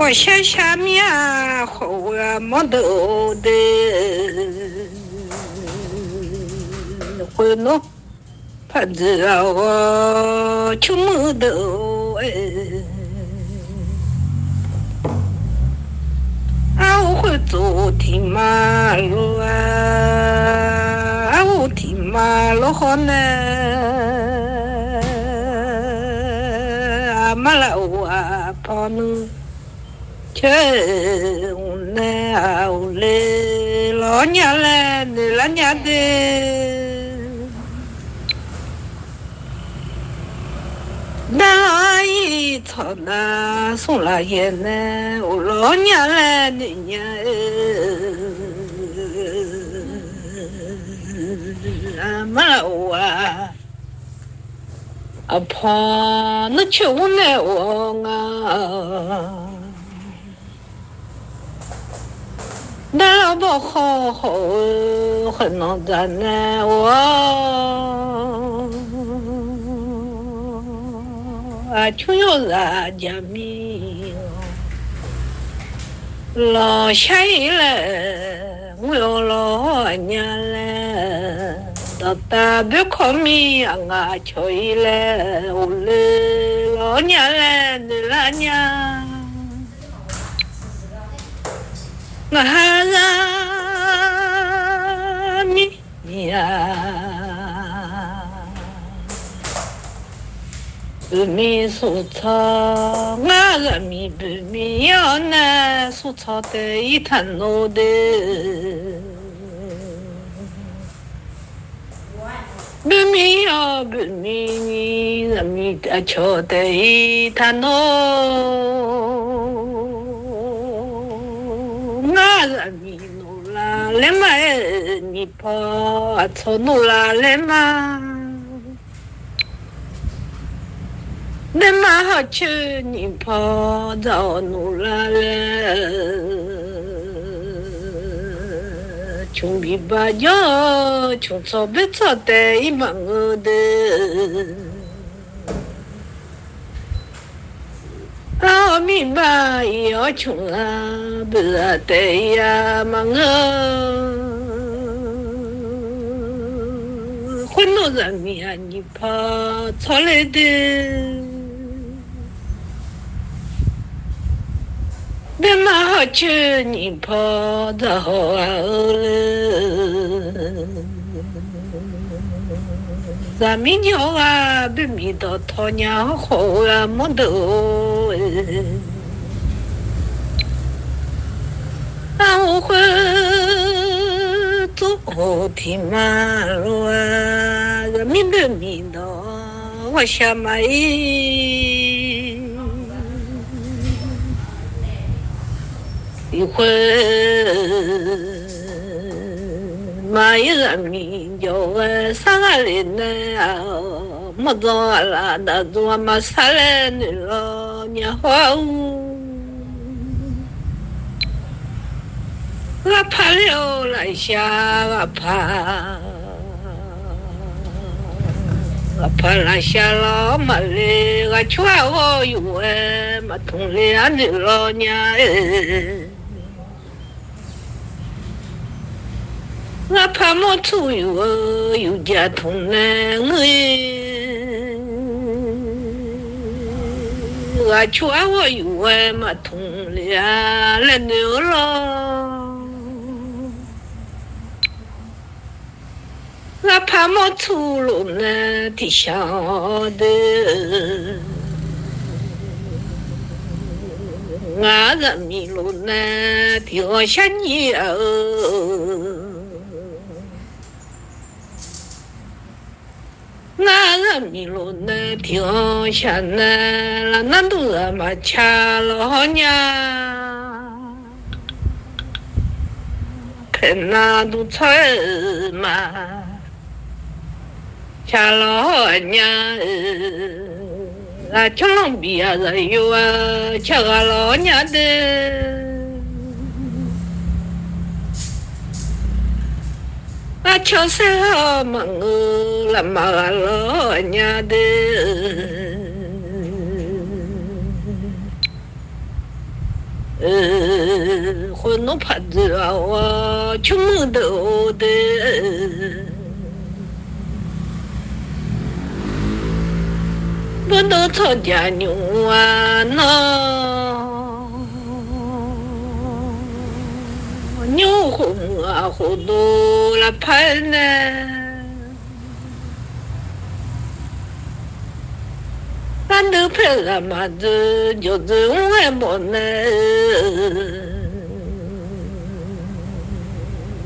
我下面后没得的，回弄怕子我就没得我会走停马路我停马路好呢，马拉我跑呢。这我那我嘞，老娘嘞，你老娘的，那一草那送了烟呢，我老娘嘞，你娘妈我怕那去我那我啊。那不好很难咱呢我就要人家命老下一来我要老娘了到大别考米求一来我来老娘了你老娘我还让你呀，不米蔬菜，我让米不米要那蔬菜的一滩弄的，不米要不米，让米的吃的一滩弄。那米努拉来嘛，你跑错努拉来嘛，来嘛好吃你跑到努拉来，穷比巴哟，穷草别草的一帮我的。明白要穷不得呀忙混到人面你怕操来的别嘛好吃你怕的好了咱们鸟别迷到鸵鸟好没得我会走天马路人民别迷到我下马一会马一人民就三个人呢没做了那做嘛啥来你了你好我怕了来下我怕来下了嘛嘞我劝我有嘛同了你了娘我怕没出有家同呢我劝我有嘛同了了你了我怕没出路呢，的晓得。我人迷路呢，掉下你我人迷路呢，掉下呢，那都是嘛恰老娘，看那都错嘛。恰老娘就能比人有恰个老娘的就是忙了嘛老娘的混弄怕子啊，我穷梦都的，我都吵架牛啊那，牛红啊糊涂了盘呢。俺都陪俺妈子，就是我还没呢，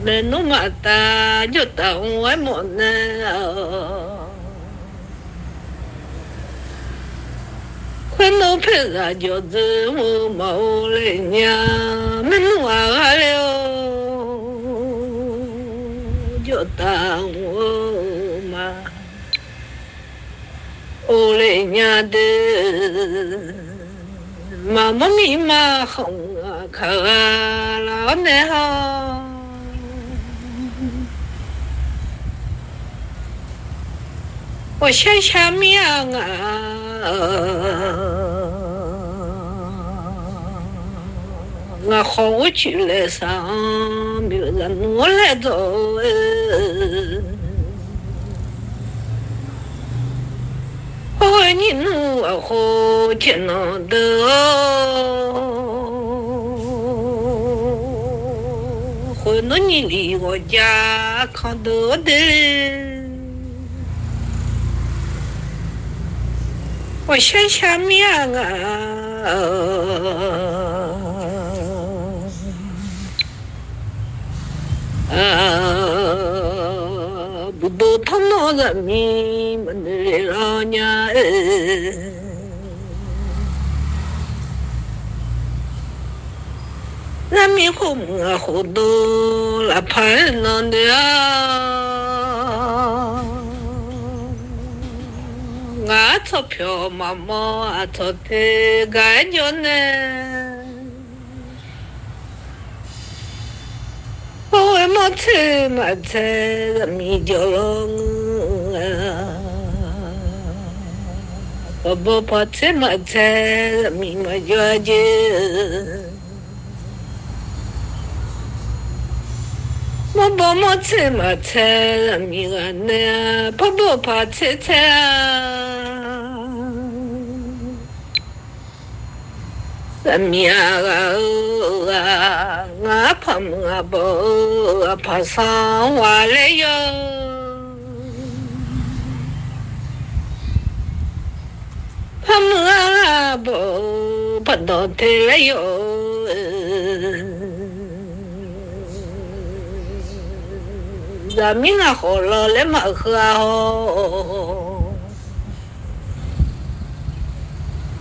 没那么大，就当我还没呢。快都陪俺就是我没人家，没弄俺了，就当我妈。我嘞娘的，妈妈咪妈红啊，看啊老难好。我想想命啊，我好去来上，没有人我来做。我你努啊好天能的，回头你离我家看到的，我想想命啊，不都他妈人民们的老娘人民红啊好多来盘弄的啊，俺钞票妈妈钞的感觉呢。我没吃没吃，人民就了我不吃没吃，人民没觉着。我没吃没吃，人民安呢，不怕吃吃。人民啊，我怕我不怕上话来哟，怕我不怕到头来哟，人民啊好了来嘛喝哦。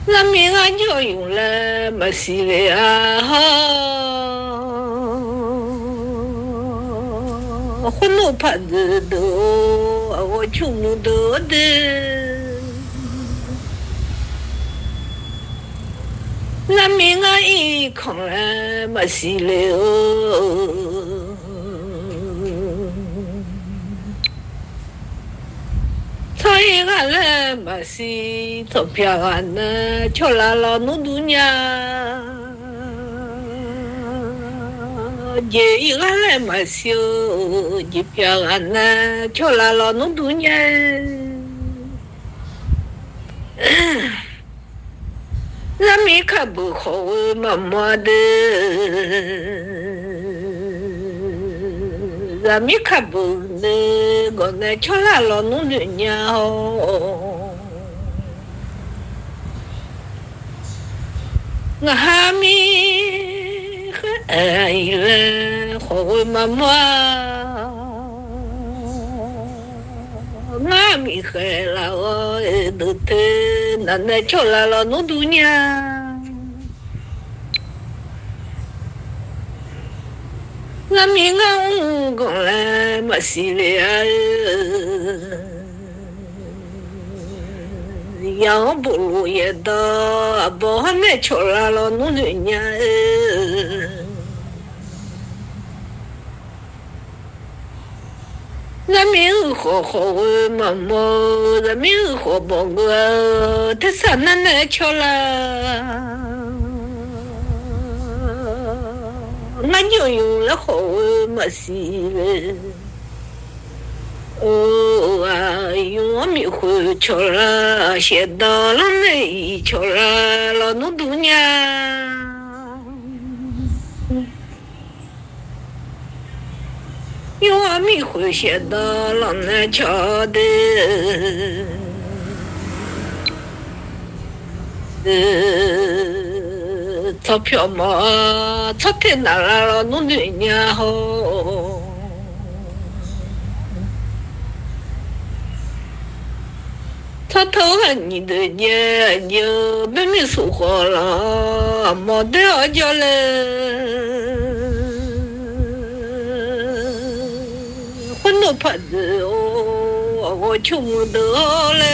人民啊，就用了没事了啊！混弄怕子多，我穷多的。人民啊，一看了没事了。所以俺来没事，钞票俺呢，瞧啦啦弄多年，也俺来没事，机票俺呢，瞧啦啦弄多年，人民可不好，妈妈的。人民可不能，我那瞧啦老弄的娘哦，我还没和爱人好妈妈，我没和老都得那瞧啦老弄的娘。俺民俺公来没事了，养不如也到，不还没瞧啦了弄的娘。俺民好好妈妈，俺民好宝哥，他啥奶奶瞧啦？俺就用了好没事了。哦啊，用米会吃了，写到了那吃了，老弄多年。用米会写到了那吃的。钞票嘛，钞太难了，弄对年好。他偷了你的钱，就被你收好了，没得二家了。混到盘子哦，我穷得了。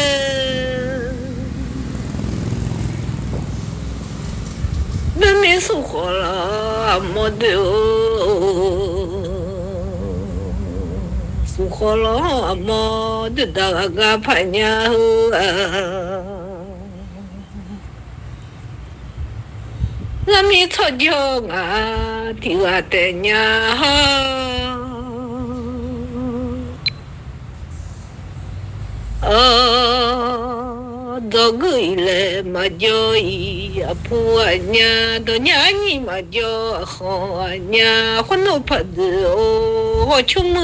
被你收好了，没得收好了，没得大个盘呀。俺们吵架啊，听我的呀。这个一来嘛叫一婆娘，到娘你嘛叫好娘，混到盘子哦，好穷哦。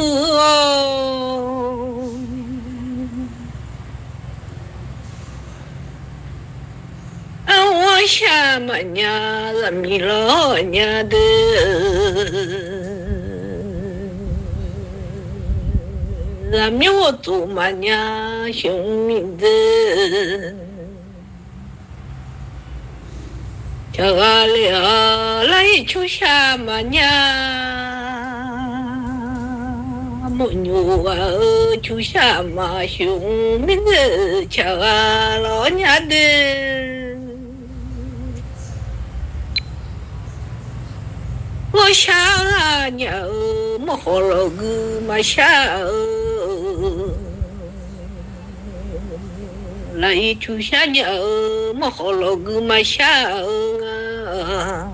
我下嘛娘，人民老娘的。俺们我做嘛娘兄名字，叫俺了来出下嘛娘，母牛啊出下嘛兄名字，叫俺老娘的。我想俺娘没好了个嘛想。来出下娘没好了个嘛想啊，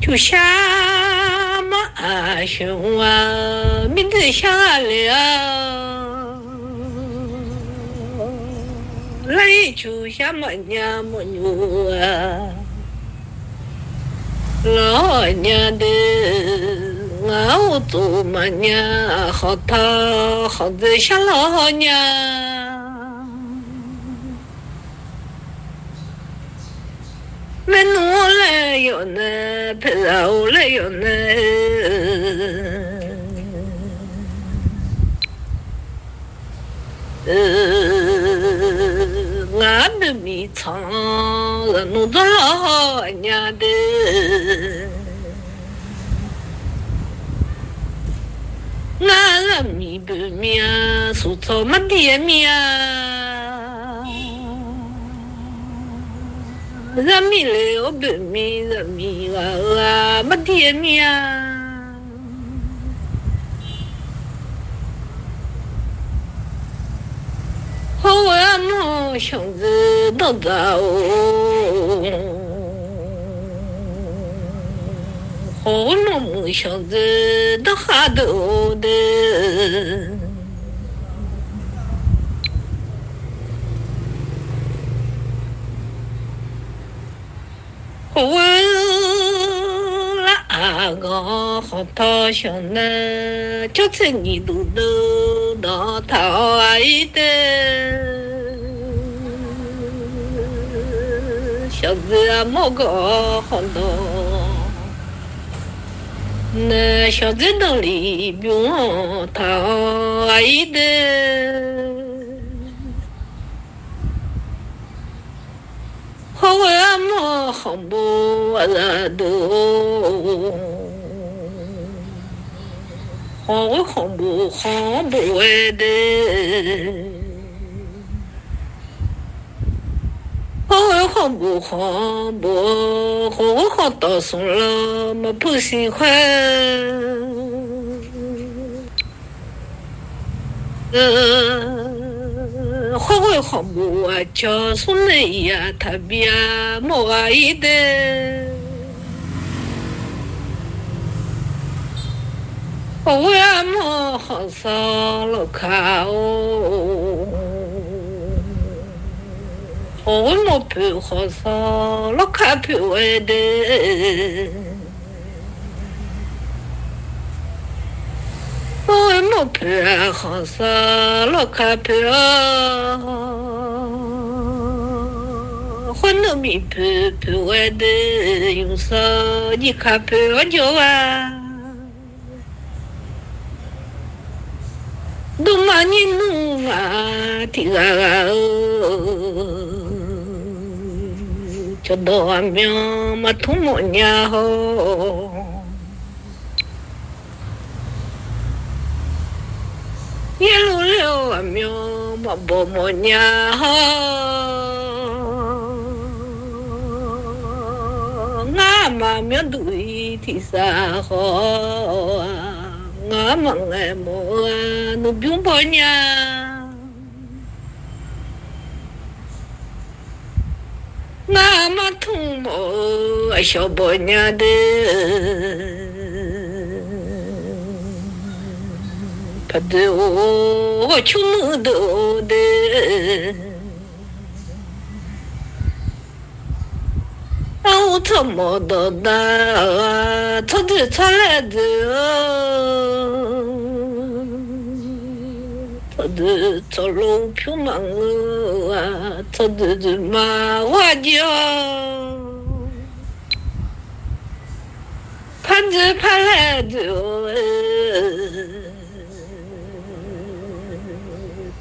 出下嘛兄啊，名字想了，来出下嘛娘么牛啊，老娘的。我做嘛娘，好他好在想老娘，没弄来有呢，陪绕来有呢。俺的米仓，我弄着老娘的。俺人米不命，苏草没得命，人米了不命，人米啊没得命。好啊，梦想着到走。好梦想着的哈头的，好啦个好讨想呢，就在你路的那台的，小子啊莫个好多。那小子那里不用他爱的，好啊么好不啊都，好不爱的。好不好不好到送了么不喜欢，花会好木啊，叫送来呀，特别莫爱的。我呀莫好少了卡哦，我莫陪好少了卡陪我的。我莫陪好少了卡陪啊，我那米陪陪我的，有时你卡陪我就啊。都嘛你弄啊，听啊就到阿苗嘛土木娘吼，一路了阿苗嘛不木娘吼，俺嘛苗对提啥好啊。我梦哎梦啊，你不用抱呀。我嘛痛么小抱呀的，怕得我出门都的。我怎么到那？他的他来的，他的走路飘忙啊，他的马哇叫，盼着盼来的，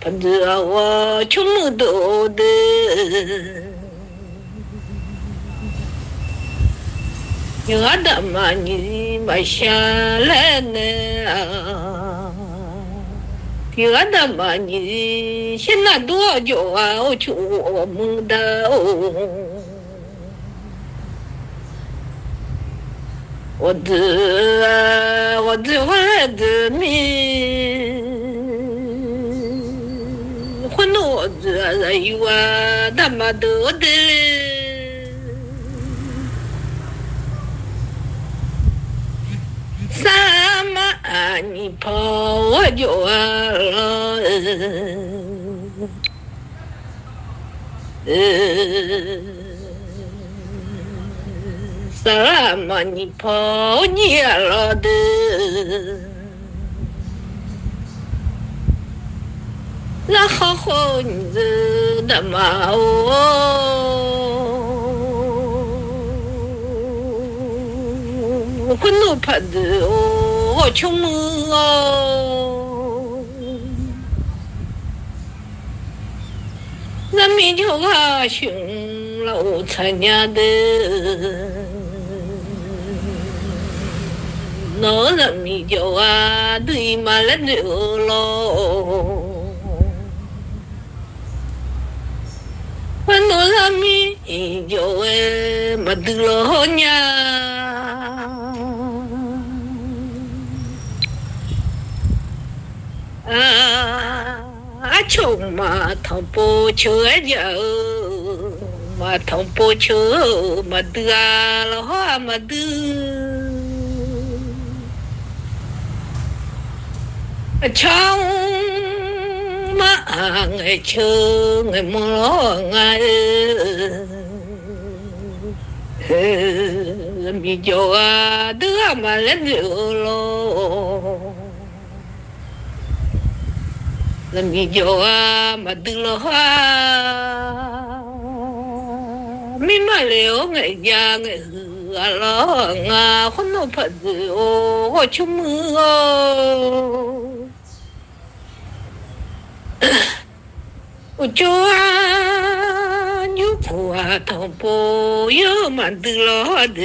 盼着我出门都的。有阿达嘛你嘛下来呢？有阿达嘛你现在多久啊？我去我们的我的我的命，我我的有啊达嘛多的嘞。啥嘛你跑我就完了，啥嘛你跑你了的，那好好你的嘛我努怕的我穷哦，那米就啊穷了我参加的，那人米就啊对嘛了牛喽，很多人米就没得了呀。穷嘛汤不求呀，嘛汤不求嘛得啊了话嘛得，穷嘛爱穷爱莫爱，米酒啊得嘛了牛喽。人民叫啊，嘛得了话，咪嘛了爱家爱喝了啊，我那怕子哦，我出门哦，我就啊，牛婆啊，汤婆哟，嘛得了的，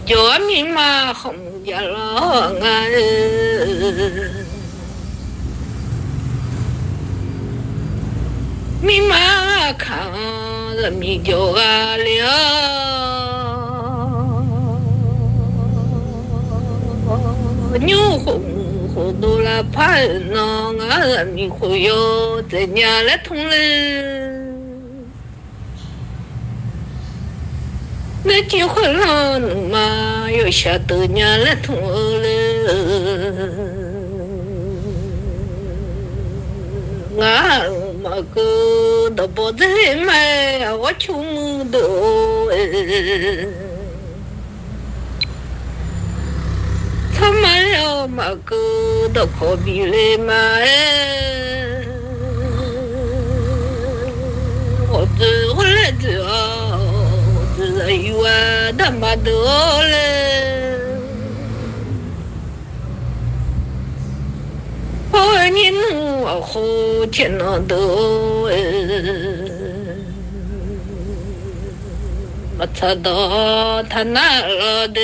就咪嘛红呀了啊，咪嘛看着咪就啊了，牛红红都来拍那俺米会有在家来同人。那结婚了嘛，又晓得伢来同了，俺嘛个都不在买，我穷的他们要嘛个都可比来买，我这回来这。有啊，他妈的了！我你弄我好天哪的，我猜到他哪了的，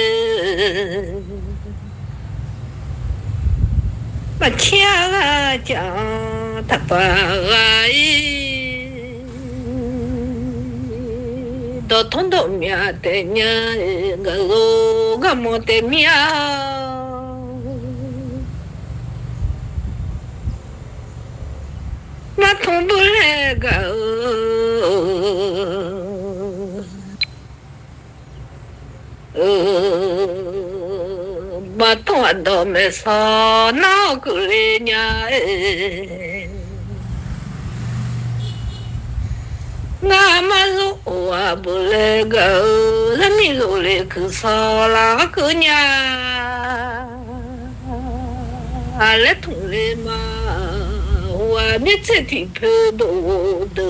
我听啊讲他爸啊都通通命的娘，我没得命，我通不来个，我通都没少哪个来娘。俺们说我不那个，人民说那个少那个娘，俺来同来嘛，我没这地陪多的，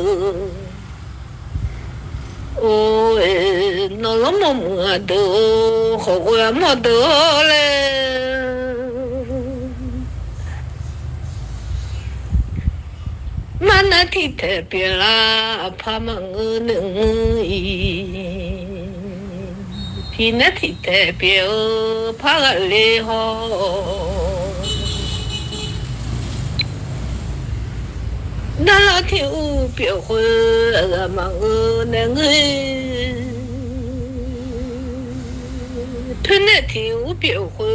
哦哎，那了么么的，好我么的嘞。mana tite pela pama ngunung pina tite peo pagale ho nala ti u peo ho mangunung pina ti u peo ho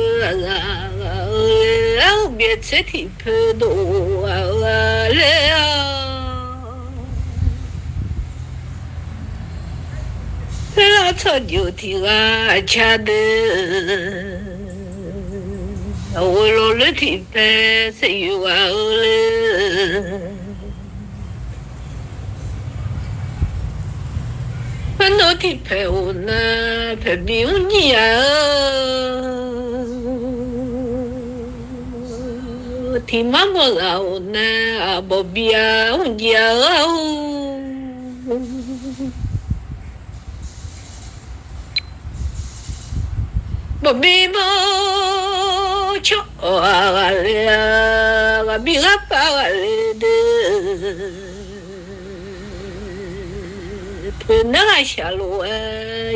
au biết sẽ thì phê đồ lê lê la cho nhiều thì là cha đê ôi lô lê thì phê sẽ yêu à lê anh nói thì phê ôn à phê biểu nhỉ à thì má mơ gạo nè bò bia hôn dạo bò bia bò cho à bia gấp à thôi nó là xả lúa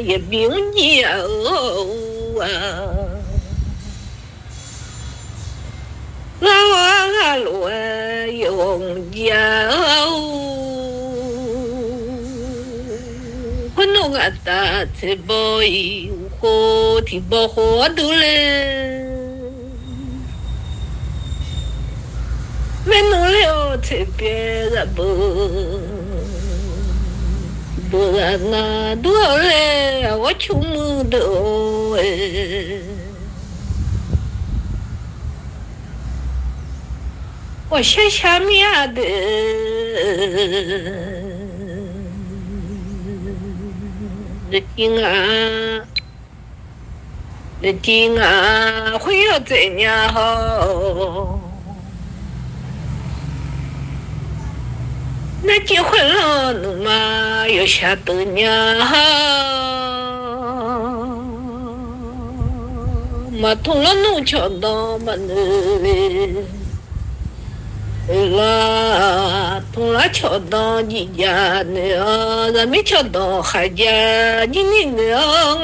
ya bia hôn dạo la lúa dùng dao con nó ngã ta thì bơi khô thì bỏ khô đủ lên bên nó leo thì bé ra bờ bờ na đua lên ở chung mưa đổ我想想面的，你听啊，会要怎样好？那结婚了，你嘛又晓得娘好，嘛同了弄巧到嘛呢？là thùng lá cho đó gì già nữa rồi mới cho đó khai già gì nữa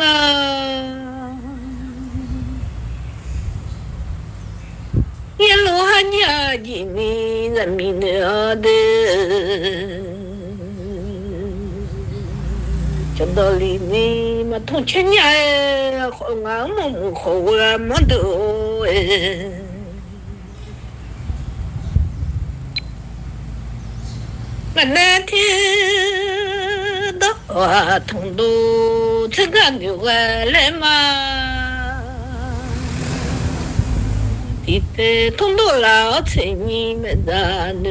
yên lúa hắn nhà gì mi rồi mi nữa 讲道理呢，嘛同情人，好俺们好俺们都哎。我那天的话，通都这个牛来嘛，地的通都老陈你们那呢，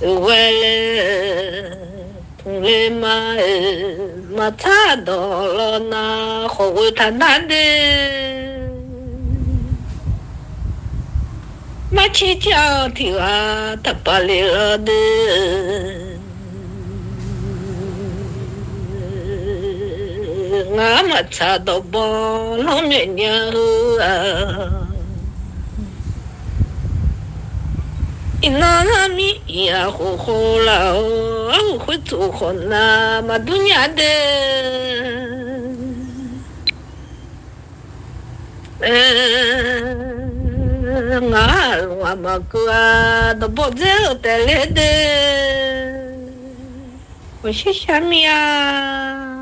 我来通来嘛差到了那好为他那的。马起脚跳啊，他把里了的，俺们查到包老面娘啊，一那米呀呼呼了，我会做好那么多年的。我嘛个都不走得来的，我是什么呀？